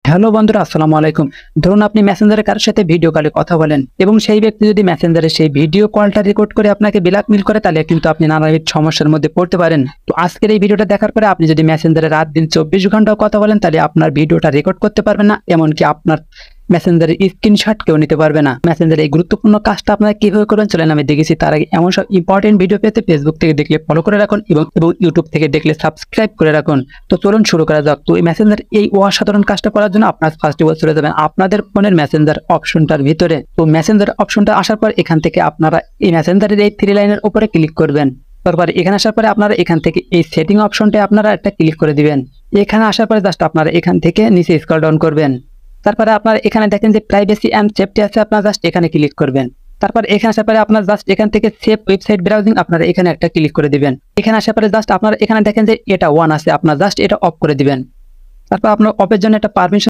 Hello বন্ধুরা, আসসালামু আলাইকুম। ধরুন আপনি মেসেঞ্জারে কারোর সাথে ভিডিও কলে কথা বলেন এবং সেই ব্যক্তি যদি মেসেঞ্জারে সেই ভিডিও কলটা রেকর্ড করে আপনাকে ব্ল্যাকমেইল করে, তাহলে কিন্তু আপনি নানাবিধ সমস্যার মধ্যে পড়তে পারেন। তো আজকের এই ভিডিওটা দেখার পরে আপনি যদি মেসেঞ্জারে রাত দিন 24 ঘন্টাও কথা বলেন, তাহলে আপনার ভিডিওটা রেকর্ড করতে পারবে না, এমনকি আপনার মেসেঞ্জারের স্ক্রিনশট কেউ নিতে পারবে না। মেসেঞ্জারে এই গুরুত্বপূর্ণ কাজটা আপনারা কিভাবে করবেন চলেন আমি দেখেছি। তার আগে এমন সব ইম্পর্টেন্ট ভিডিও পেতে ফেসবুক থেকে দেখলে ফলো করে রাখুন এবং ইউটিউব থেকে দেখলে সাবস্ক্রাইব করে রাখুন। তো চলুন শুরু করা যাক। তো এই মেসেঞ্জার এই অসাধারণ কাজটা করার জন্য আপনার ফার্স্ট অফ অল চলে যাবেন আপনাদের ফোনের মেসেঞ্জার অপশনটার ভিতরে। তো মেসেঞ্জার অপশনটা আসার পর এখান থেকে আপনারা এই মেসেঞ্জারের এই 3 লাইনের উপরে ক্লিক করবেন। তারপর এখানে আসার পরে আপনারা এখান থেকে এই সেটিং অপশনটা আপনারা একটা ক্লিক করে দিবেন। এখানে আসার পরে জাস্ট আপনারা এখান থেকে নিচে স্ক্রল ডাউন করবেন। তারপরে আপনারা এখানে দেখেন যে প্রাইভেসি এন্ড সেফটি আছে, আপনারা জাস্ট এখানে ক্লিক করবেন। তারপর এখানে আসার পরে আপনারা জাস্ট এখান থেকে সেভ ওয়েবসাইট ব্রাউজিং আপনারা এখানে একটা ক্লিক করে দিবেন। এখানে আসার পরে জাস্ট আপনারা এখানে দেখেন যে এটা অন আছে, আপনারা জাস্ট এটা অফ করে দিবেন। তারপর আপনার অফের জন্য একটা পারমিশন